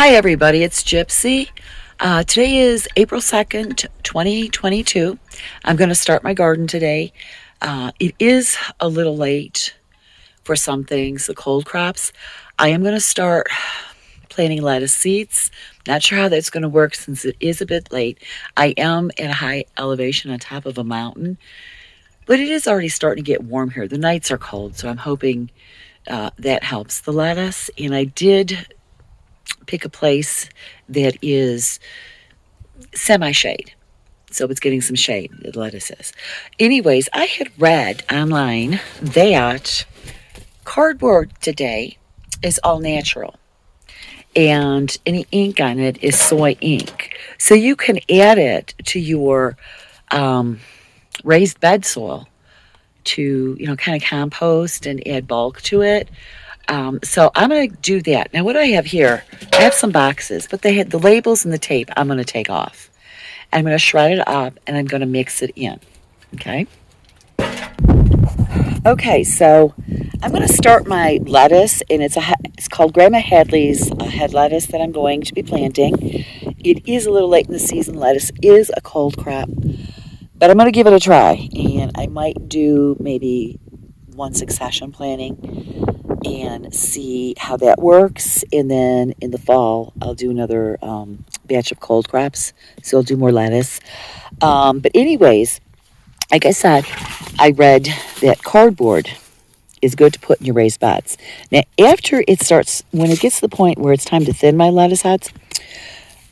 Hi, everybody. It's Gypsy. Today is April 2nd, 2022. I'm going to start my garden today. It is a little late for some things, the cold crops. I am going to start planting lettuce seeds. Not sure how that's going to work since it is a bit late. I am at a high elevation on top of a mountain, but it is already starting to get warm here. The nights are cold, so I'm hoping that helps the lettuce. And I did pick a place that is semi-shade. So it's getting some shade, the lettuce is. Anyways, I had read online that cardboard today is all natural. And any ink on it is soy ink. So you can add it to your raised bed soil to, kind of compost and add bulk to it. So I'm going to do that. Now, what I have here, I have some boxes, but they had the labels and the tape I'm going to take off. I'm going to shred it up, and I'm going to mix it in, okay? Okay, so I'm going to start my lettuce, and it's called Grandma Hadley's head lettuce that I'm going to be planting. It is a little late in the season. Lettuce is a cold crop, but I'm going to give it a try, and I might do maybe one succession planting and see how that works. And then in the fall, I'll do another batch of cold crops. So I'll do more lettuce. But anyways, like I said, I read that cardboard is good to put in your raised beds. Now, after it starts, when it gets to the point where it's time to thin my lettuce heads,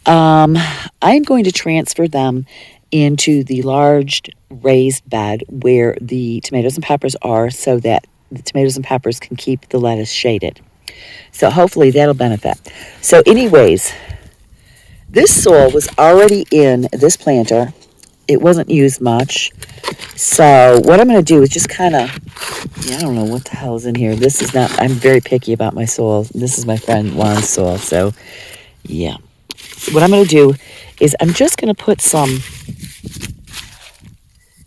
I'm going to transfer them into the large raised bed where the tomatoes and peppers are, so that the tomatoes and peppers can keep the lettuce shaded. So hopefully that'll benefit. So anyways, this soil was already in this planter. It wasn't used much. So what I'm going to do is just kind of, I don't know what the hell is in here. This is not, I'm very picky about my soil. This is my friend Juan's soil. So yeah. So what I'm going to do is I'm just going to put some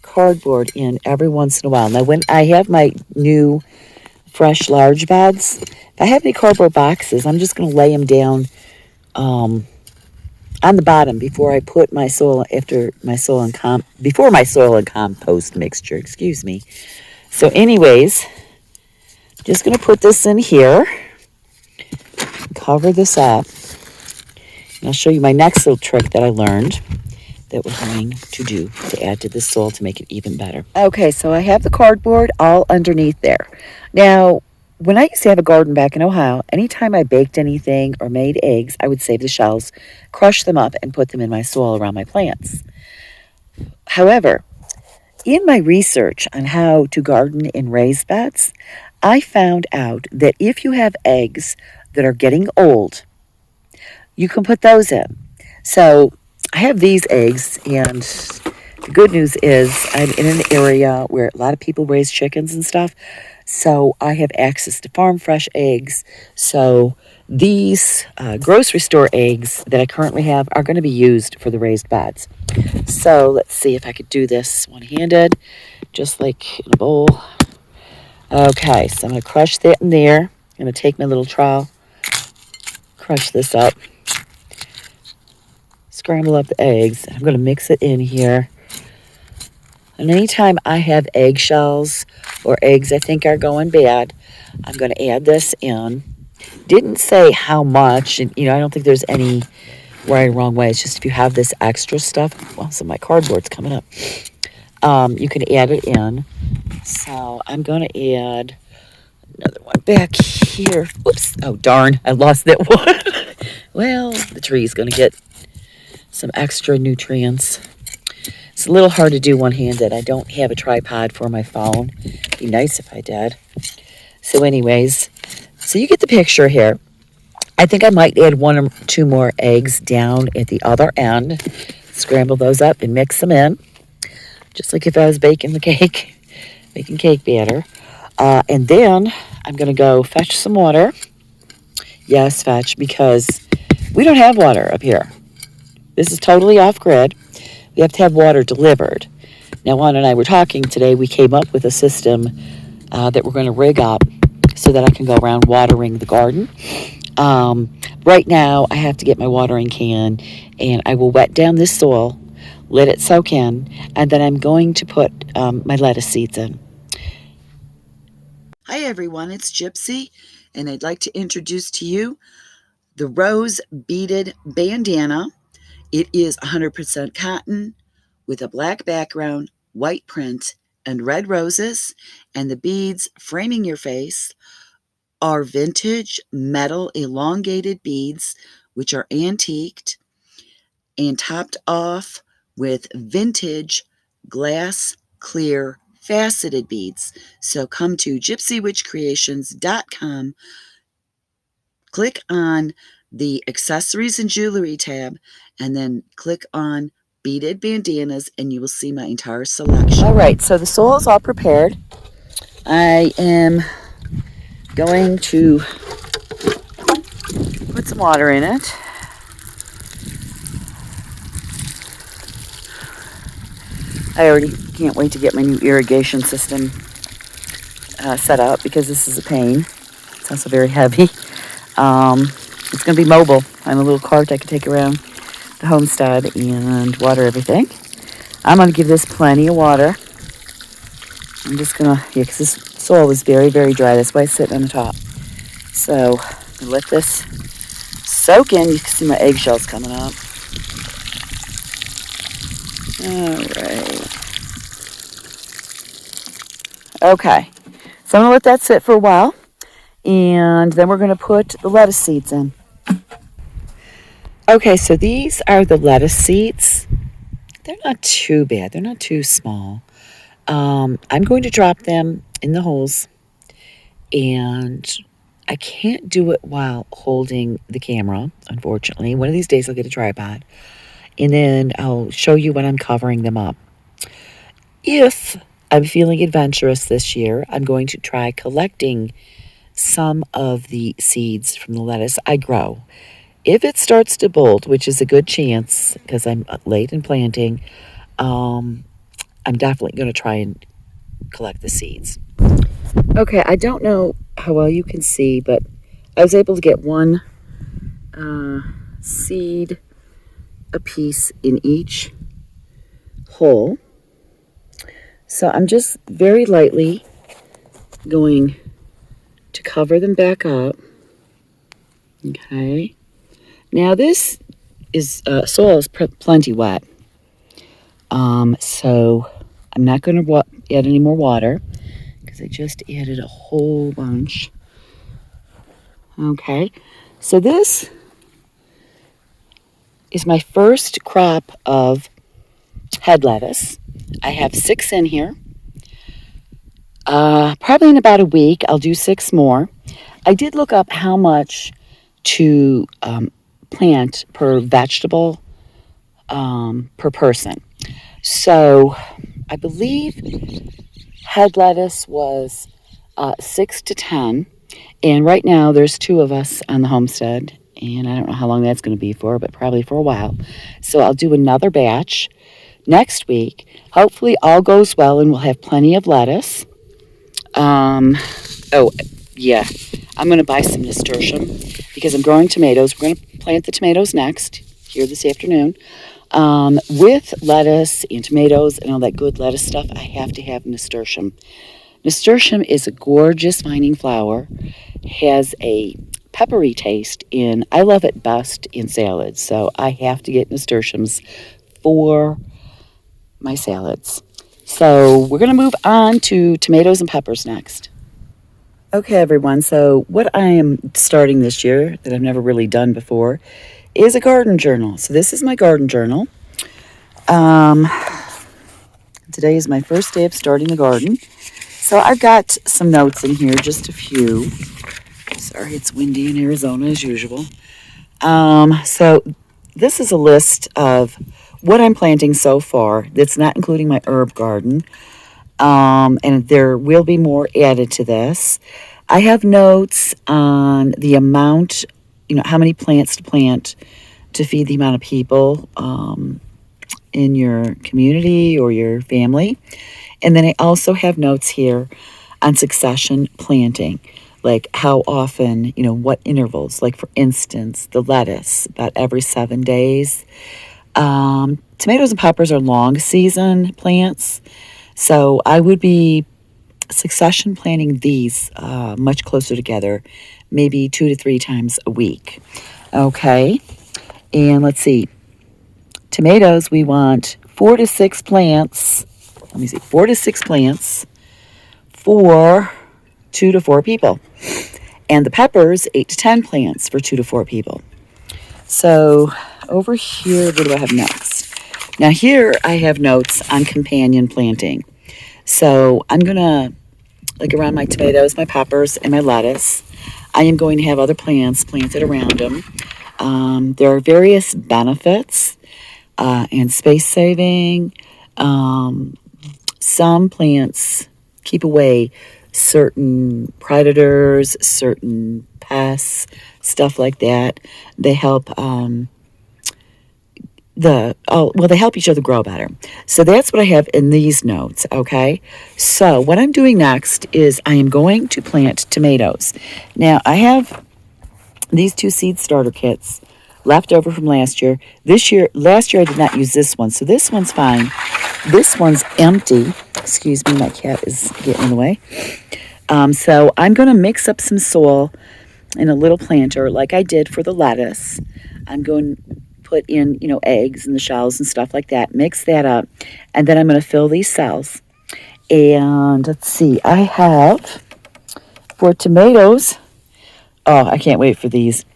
cardboard in every once in a while. Now, when I have my new fresh large beds, if I have any cardboard boxes, I'm just going to lay them down on the bottom before I put my soil, before my soil and compost mixture, excuse me. So anyways, just going to put this in here, cover this up, and I'll show you my next little trick that I learned that we're going to do to add to this soil to make it even better. Okay, so I have the cardboard all underneath there. Now, when I used to have a garden back in Ohio, anytime I baked anything or made eggs, I would save the shells, crush them up, and put them in my soil around my plants. However, in my research on how to garden in raised beds, I found out that if you have eggs that are getting old, you can put those in. So I have these eggs, and the good news is I'm in an area where a lot of people raise chickens and stuff, so I have access to farm fresh eggs. So these grocery store eggs that I currently have are going to be used for the raised beds. So let's see if I could do this one-handed, just like in a bowl. Okay, so I'm going to crush that in there. I'm going to take my little trowel, crush this up, scramble up the eggs. I'm going to mix it in here. And anytime I have eggshells or eggs I think are going bad, I'm going to add this in. Didn't say how much, and I don't think there's any right or wrong way. It's just if you have this extra stuff, well, so my cardboard's coming up. You can add it in. So I'm going to add another one back here. Oops. Oh, darn. I lost that one. Well, the tree's going to get some extra nutrients. It's a little hard to do one-handed. I don't have a tripod for my phone. It'd be nice if I did. So anyways, so you get the picture here. I think I might add one or two more eggs down at the other end. Scramble those up and mix them in, just like if I was baking the cake, making cake batter. And then I'm going to go fetch some water. Yes, fetch, because we don't have water up here. This is totally off-grid. We have to have water delivered. Now, Juan and I were talking today. We came up with a system that we're going to rig up so that I can go around watering the garden. Right now, I have to get my watering can, and I will wet down this soil, let it soak in, and then I'm going to put my lettuce seeds in. Hi everyone, it's Gypsy, and I'd like to introduce to you the rose beaded bandana. It is 100% cotton with a black background, white print, and red roses, and the beads framing your face are vintage metal elongated beads, which are antiqued and topped off with vintage glass clear faceted beads. So come to gypsywitchcreations.com, click on the accessories and jewelry tab, and then click on beaded bandanas, and you will see my entire selection. All right, so the soil is all prepared. I am going to put some water in it. I already can't wait to get my new irrigation system set up because this is a pain. It's also very heavy. It's going to be mobile. I'm a little cart I can take around the homestead and water everything. I'm going to give this plenty of water. I'm just going to, because this soil is very, very dry. That's why it's sitting on the top. So I'm going to let this soak in. You can see my eggshells coming up. All right. Okay. So I'm going to let that sit for a while. And then we're going to put the lettuce seeds in. Okay, so these are the lettuce seeds. They're not too bad. They're not too small. I'm going to drop them in the holes. And I can't do it while holding the camera, unfortunately. One of these days I'll get a tripod. And then I'll show you when I'm covering them up. If I'm feeling adventurous this year, I'm going to try collecting some of the seeds from the lettuce I grow. If it starts to bolt, which is a good chance because I'm late in planting, I'm definitely going to try and collect the seeds. Okay, I don't know how well you can see, but I was able to get one seed a piece in each hole. So I'm just very lightly going to cover them back up. Okay. Now this is soil is plenty wet, so I'm not going to add any more water because I just added a whole bunch. Okay, so this is my first crop of head lettuce. I have 6 in here. Probably in about a week I'll do 6 more. I did look up how much to plant per vegetable per person. So I believe head lettuce was 6 to 10. And right now there's 2 of us on the homestead. And I don't know how long that's going to be for, but probably for a while. So I'll do another batch next week. Hopefully all goes well and we'll have plenty of lettuce. Oh, yeah. I'm going to buy some nasturtium because I'm growing tomatoes. We're going to plant the tomatoes next here this afternoon. With lettuce and tomatoes and all that good lettuce stuff, I have to have nasturtium. Nasturtium is a gorgeous vining flower, has a peppery taste, and I love it best in salads. So I have to get nasturtiums for my salads. So we're going to move on to tomatoes and peppers next. Okay, everyone. So what I am starting this year that I've never really done before is a garden journal. So this is my garden journal. Today is my first day of starting the garden. So I've got some notes in here, just a few. Sorry, it's windy in Arizona as usual. So this is a list of what I'm planting so far. That's not including my herb garden. And there will be more added to this. I have notes on the amount, how many plants to plant to feed the amount of people in your community or your family. And then I also have notes here on succession planting. like how often, what intervals. Like, for instance, the lettuce, about every 7 days. Tomatoes and peppers are long season plants, so I would be succession planting these much closer together, maybe 2 to 3 times a week. Okay, and let's see. Tomatoes, we want 4 to 6 plants. Let me see, 4 to 6 plants for 2 to 4 people. And the peppers, 8 to 10 plants for 2 to 4 people. So over here, what do I have next? Now here I have notes on companion planting. So I'm going to, like around my tomatoes, my peppers, and my lettuce, I am going to have other plants planted around them. There are various benefits and space saving. Some plants keep away certain predators, certain pests, stuff like that. They help they help each other grow better. So that's what I have in these notes, okay? So what I'm doing next is I am going to plant tomatoes. Now, I have these 2 seed starter kits left over from last year. Last year I did not use this one, so this one's fine. This one's empty. Excuse me, my cat is getting in the way. So I'm going to mix up some soil in a little planter like I did for the lettuce. I'm going to put in, eggs and the shells and stuff like that. Mix that up. And then I'm going to fill these cells. And let's see, I have, for tomatoes, oh, I can't wait for these.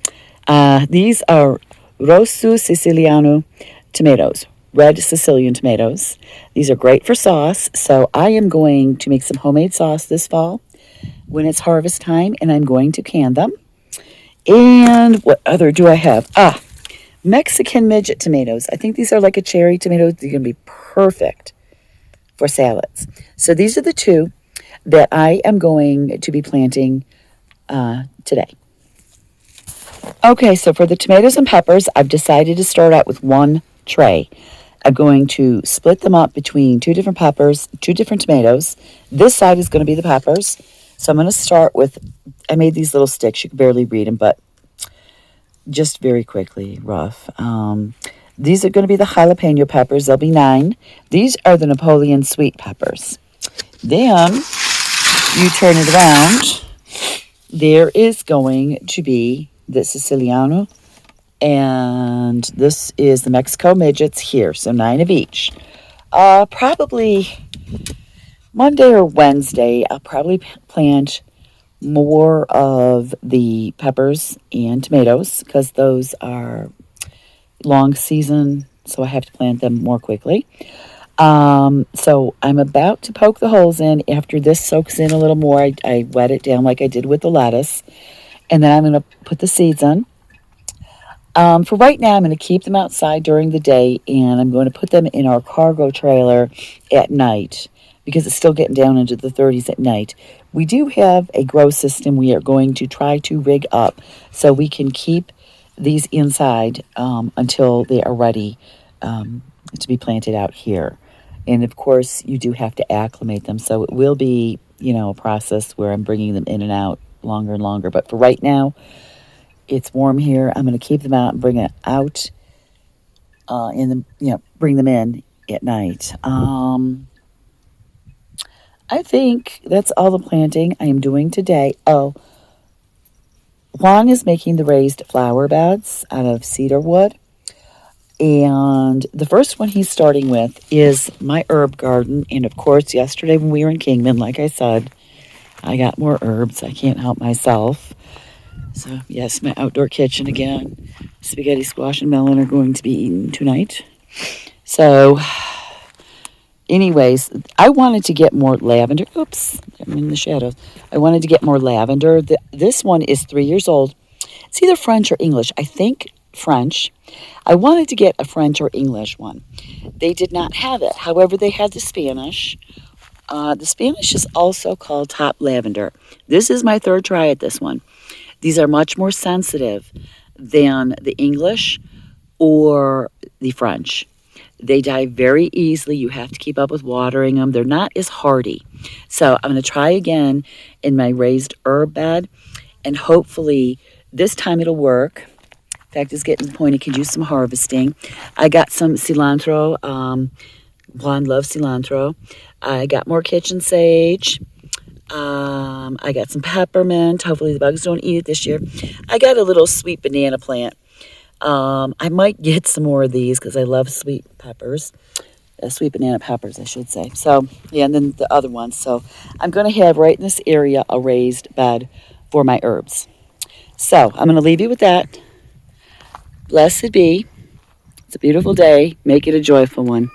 These are Rosso Siciliano tomatoes, red Sicilian tomatoes. These are great for sauce, so I am going to make some homemade sauce this fall when it's harvest time, and I'm going to can them. And what other do I have? Mexican midget tomatoes. I think these are like a cherry tomato. They're going to be perfect for salads. So these are the 2 that I am going to be planting today. Okay, so for the tomatoes and peppers, I've decided to start out with 1 tray. I'm going to split them up between 2 different peppers, 2 different tomatoes. This side is going to be the peppers. So I'm going to start with, I made these little sticks. You can barely read them, but just very quickly, rough. These are going to be the jalapeno peppers. There'll be 9. These are the Napoleon sweet peppers. Then you turn it around. There is going to be the Siciliano, and this is the Mexico midgets here, so 9 of each. Probably Monday or Wednesday, I'll probably plant more of the peppers and tomatoes because those are long season, so I have to plant them more quickly. So I'm about to poke the holes in. After this soaks in a little more, I wet it down like I did with the lettuce. And then I'm going to put the seeds on. For right now, I'm going to keep them outside during the day, and I'm going to put them in our cargo trailer at night because it's still getting down into the 30s at night. We do have a grow system we are going to try to rig up so we can keep these inside until they are ready to be planted out here. And of course, you do have to acclimate them, so it will be, a process where I'm bringing them in and out longer and longer. But for right now, it's warm here. I'm going to keep them out and bring it out bring them in at night. I think that's all the planting I am doing today. Oh, Juan is making the raised flower beds out of cedar wood. And the first one he's starting with is my herb garden. And of course, yesterday when we were in Kingman, like I said, I got more herbs. I can't help myself. So, yes, my outdoor kitchen again. Spaghetti, squash, and melon are going to be eaten tonight. So, anyways, I wanted to get more lavender. Oops, I'm in the shadows. I wanted to get more lavender. This one is 3 years old. It's either French or English. I think French. I wanted to get a French or English one. They did not have it. However, they had the Spanish. The Spanish is also called top lavender. This is my 3rd try at this one. These are much more sensitive than the English or the French. They die very easily. You have to keep up with watering them. They're not as hardy. So I'm going to try again in my raised herb bed, and hopefully this time it'll work. In fact, it's getting to the point it could use some harvesting. I got some cilantro. Blonde loves cilantro. I got more kitchen sage. I got some peppermint. Hopefully the bugs don't eat it this year. I got a little sweet banana plant. I might get some more of these because I love sweet peppers. Sweet banana peppers, I should say. So, yeah, and then the other ones. So I'm going to have right in this area a raised bed for my herbs. So I'm going to leave you with that. Blessed be. It's a beautiful day. Make it a joyful one.